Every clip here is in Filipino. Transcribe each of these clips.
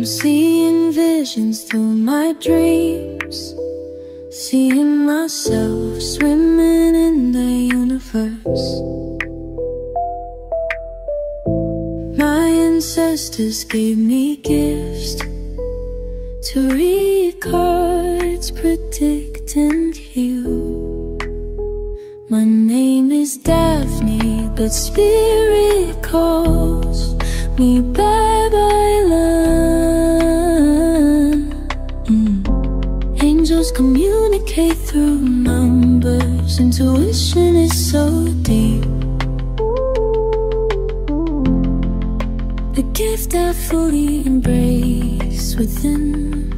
I'm seeing visions through my dreams, seeing myself swimming in the universe. My ancestors gave me gifts to read cards, predict and heal. My name is Daphne, but spirit calls me bye-bye love. Angels communicate through numbers. Intuition is so deep. The gift I fully embrace within.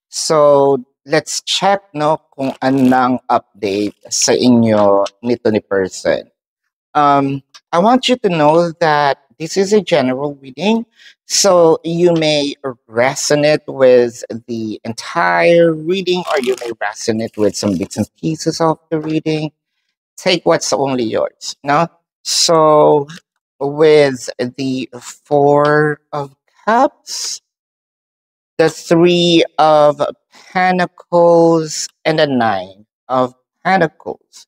So, let's check no kung anong update sa inyo nito ni person. I want you to know that this is a general reading, so you may resonate with the entire reading or you may resonate with some bits and pieces of the reading. Take what's only yours, no? So, with the Four of Cups, the Three of Pentacles, and the Nine of Pentacles.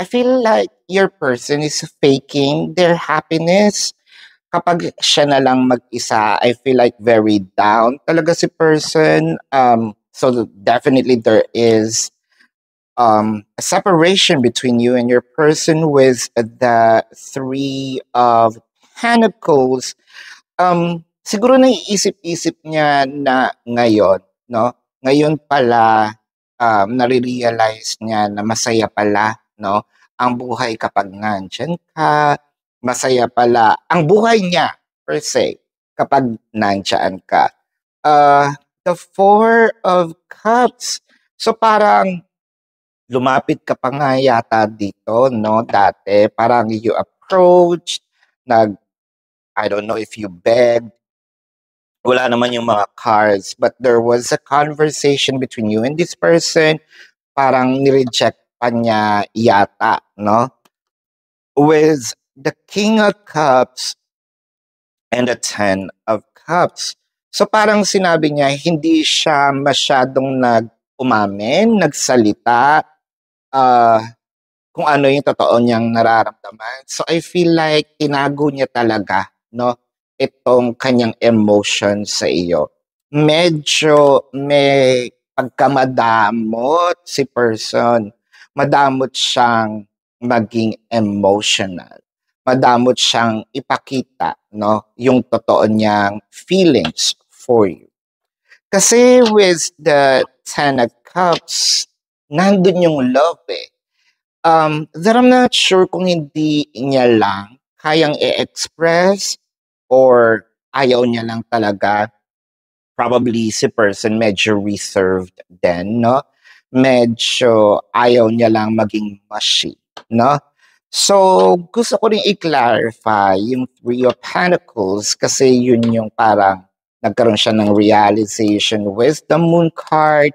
I feel like your person is faking their happiness. Kapag siya na lang mag-isa, I feel like very down talaga si person. So definitely there is a separation between you and your person with the Three of Pentacles. Siguro naiisip-isip niya na ngayon, no? Ngayon pala, nare-realize niya na masaya pala, no? Ang buhay kapag nandyan ka, masaya pala ang buhay niya per se kapag nandyan ka. The Four of Cups. So parang lumapit ka pa nga yata dito, no? Dati, parang you approached, I don't know if you begged, wala naman yung mga cards, but there was a conversation between you and this person, parang nireject pa niya yata, no? With the King of Cups and the Ten of Cups. So parang sinabi niya, hindi siya masyadong umamin, nagsalita, kung ano yung totoo niyang nararamdaman. So I feel like tinago niya talaga, no? Itong kanyang emotion sa iyo. Medyo may pagkamadamot si person. Madamot siyang maging emotional. Madamot siyang ipakita, no, yung totoo niyang feelings for you. Kasi with the Ten of Cups, nandun yung love eh. That I'm not sure kung hindi niya lang kayang i-express or ayaw niya lang talaga. Probably si person medyo reserved din, no? Medyo ayaw niya lang maging mushy, no? So, gusto ko rin i-clarify yung Three of Pentacles kasi yun yung parang nagkaroon siya ng realization with the Moon card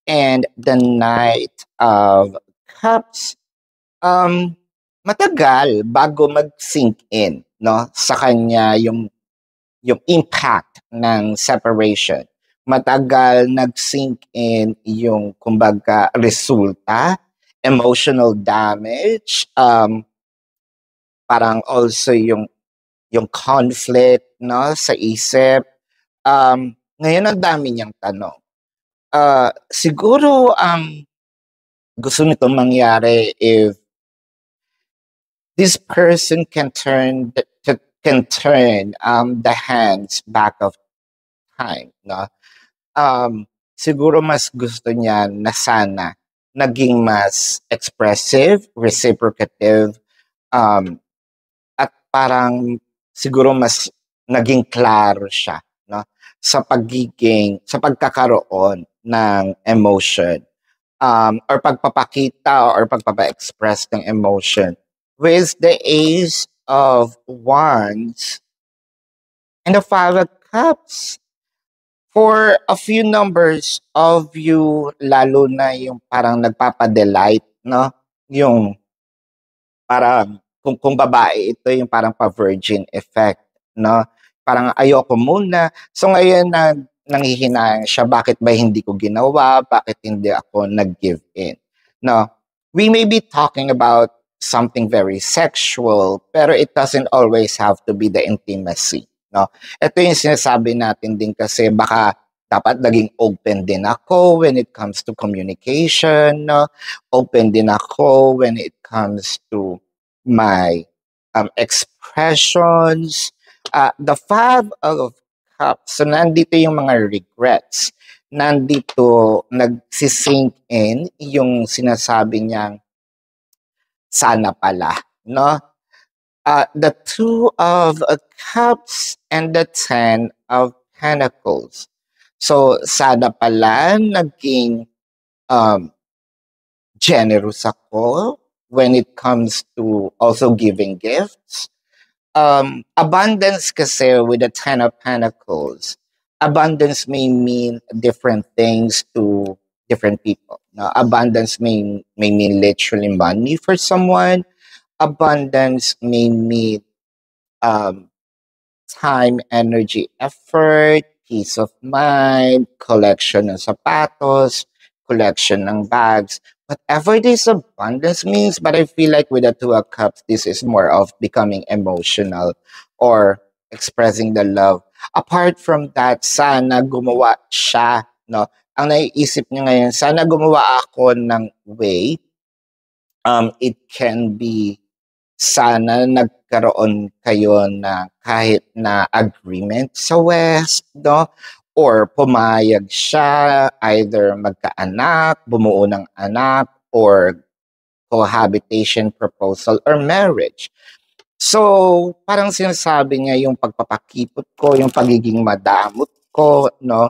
and the Knight of Cups. Matagal bago mag-sink in, no, sa kanya yung impact ng separation. Matagal nag-sink in yung kumbaga resulta, emotional damage, parang also yung conflict, no, sa isip. Ngayon ang dami niyang tanong. Siguro gusto nito mangyari if this person can turn the hands back of time, no? Siguro mas gusto niya na sana naging mas expressive, reciprocative, at parang siguro mas naging klaro siya, no? Sa pagkakaroon ng emotion, or pagpapakita or pagpapa-express ng emotion. With the Ace of Wands and the Five of Cups. For a few numbers of you, lalo na yung parang nagpapadelight, no? Yung parang kung babae ito yung parang pa-virgin effect, no? Parang ayoko muna. So ngayon nanghihinayang siya, bakit ba hindi ko ginawa? Bakit hindi ako nag-give in? No, we may be talking about something very sexual, pero it doesn't always have to be the intimacy, no? Ito yung sinasabi natin din kasi baka dapat naging open din ako when it comes to communication, no? Open din ako when it comes to my expressions. The Five of Cups, so nandito yung mga regrets. Nandito nagsisink in yung sinasabi niyang sana pala, no? The Two of Cups and the Ten of Pentacles. So sana pala naging um, generous ako when it comes to also giving gifts. Abundance kasi with the Ten of Pentacles, abundance may mean different things to different people. Now, abundance may mean literally money for someone. Abundance may mean um, time, energy, effort, peace of mind, collection ng sapatos, collection ng bags. Whatever this abundance means, but I feel like with the Two of Cups, this is more of becoming emotional or expressing the love. Apart from that, sana gumawa siya, no? Ang naiisip niya ngayon, sana gumawa ako ng way. It can be sana nagkaroon kayo na kahit na agreement sa West, no? Or pumayag siya, either magkaanak, bumuo ng anak, or cohabitation proposal or marriage. So, parang sinasabi niya yung pagpapakipot ko, yung pagiging madamot ko, no?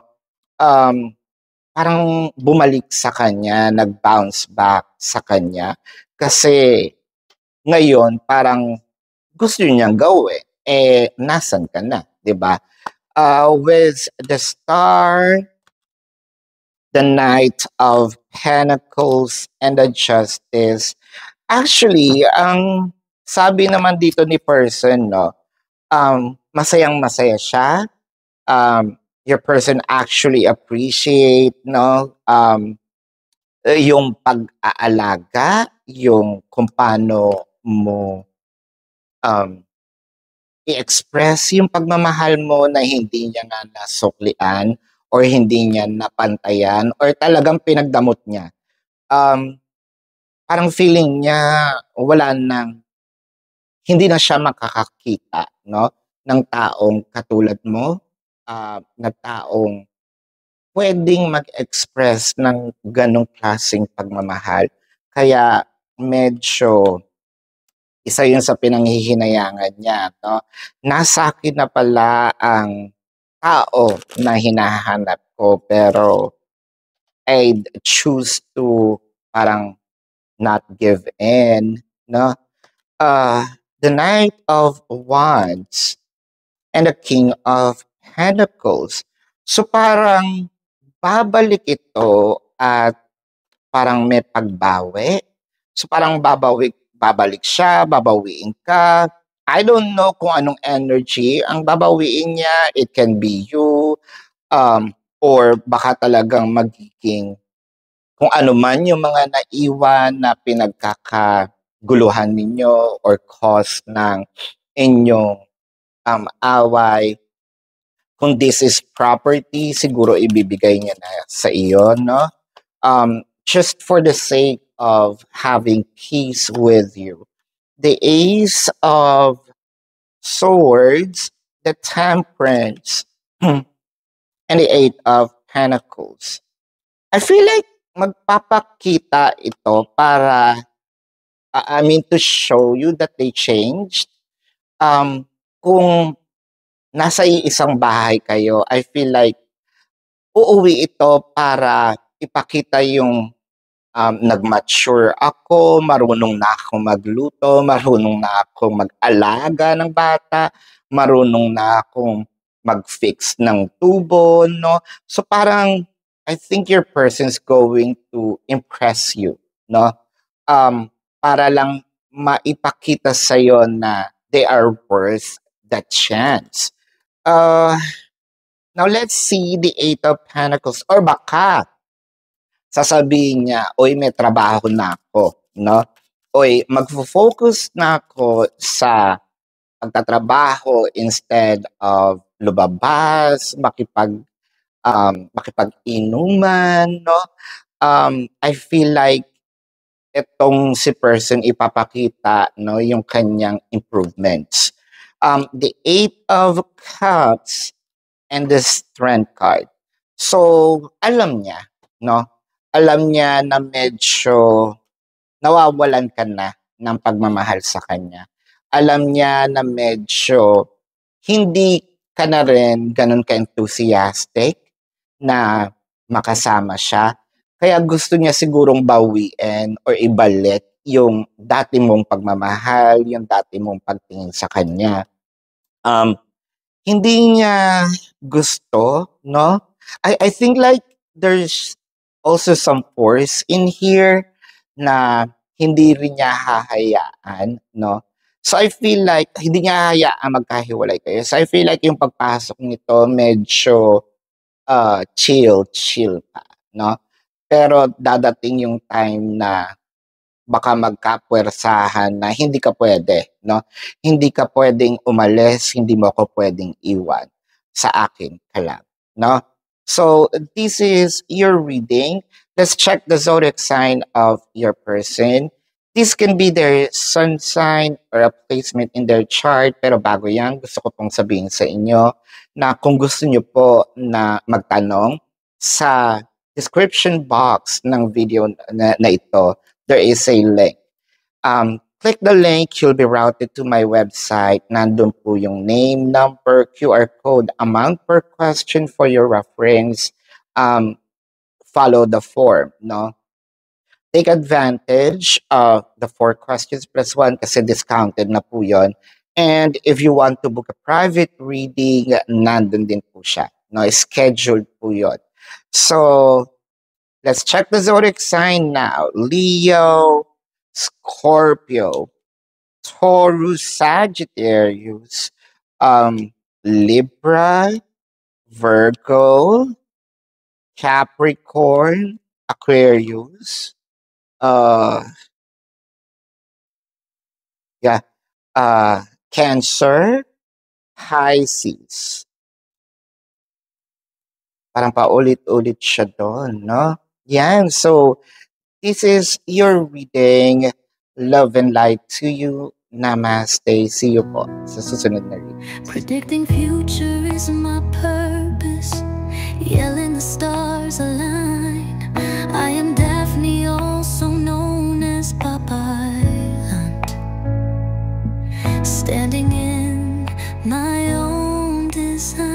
Parang bumalik sa kanya, nag-bounce back sa kanya. Kasi ngayon, parang gusto niyang gawin. Nasan ka na, di ba? With the Star, the Knight of Pentacles, and the Justice. Actually, ang sabi naman dito ni person, no, masayang-masaya siya. Your person actually appreciate, no, yung pag-aalaga, yung kung paano mo i-express yung pagmamahal mo na hindi niya na nasuklian or hindi niya napantayan or talagang pinagdamot niya. Parang feeling niya wala nang, hindi na siya makakakita, no, ng taong katulad mo, na taong pwedeng mag-express ng ganong klaseng pagmamahal. Kaya medyo isa yun sa pinanghihinayangan niya, no? Nasa akin na pala ang tao na hinahanap ko, pero I'd choose to parang not give in, no? The Knight of Wands and the King of Pentacles. So parang babalik ito at parang may pagbawi. So parang babalik siya, babawiin ka. I don't know kung anong energy ang babawiin niya. It can be you, or baka talagang magiging kung ano man yung mga naiwan na pinagkakaguluhan ninyo or cause ng inyong away. Kung this is property, siguro ibibigay niya na sa iyo, no? Just for the sake of having peace with you. The Ace of Swords, the Temperance, and the Eight of Pentacles. I feel like magpapakita ito para, to show you that they changed. Kung nasa isang bahay kayo, I feel like uuwi ito para ipakita yung nag-mature ako, marunong na akong magluto, marunong na akong mag-alaga ng bata, marunong na akong mag-fix ng tubo, no? So parang I think your person's going to impress you, no? Para lang maipakita sa'yo na they are worth that chance. Now let's see the Eight of Pentacles. Or baka sasabihin niya, oy, may trabaho na ako, no? Oy, magfo-focus na ako sa pagtatrabaho instead of lumabas, makipag-inuman, no? I feel like itong si person ipapakita, no, yung kanyang improvements. The Eight of Cups and the Strength card. So, alam niya, no? Alam niya na medyo nawawalan ka na ng pagmamahal sa kanya. Alam niya na medyo hindi ka na rin ganun ka-enthusiastic na makasama siya. Kaya gusto niya sigurong bawiin or ibalik yung dati mong pagmamahal, yung dati mong pagtingin sa kanya. Hindi niya gusto, no? I think like there's also some force in here na hindi rin niya hahayaan, no? So I feel like hindi niya hahayaan magkahiwalay kayo. So I feel like yung pagpasok nito medyo chill pa, no? Pero dadating yung time na baka magkapwersahan na hindi ka pwede, no? Hindi ka pwedeng umalis, hindi mo ako pwedeng iwan. Sa akin ka lang, no? So, this is your reading. Let's check the zodiac sign of your person. This can be their sun sign or a placement in their chart. Pero bago yan, gusto ko pong sabihin sa inyo na kung gusto nyo po na magtanong, sa description box ng video na ito, there is a link. Click the link, you'll be routed to my website. Nandun po yung name, number, QR code, amount per question for your reference. Follow the form, no? Take advantage of the 4 questions plus 1 kasi discounted na po yun. And if you want to book a private reading, nandun din po siya. No? Scheduled po yun. So, let's check the zodiac sign now. Leo, Scorpio, Taurus, Sagittarius, Libra, Virgo, Capricorn, Aquarius, Cancer, Pisces. Parang paulit-ulit siya doon, no? Yan, so this is your reading. Love and light to you. Namaste. See you po sa susunod na reading. Predicting future is my purpose. Yelling the stars align. I am Daphne, also known as Papayant. Standing in my own design.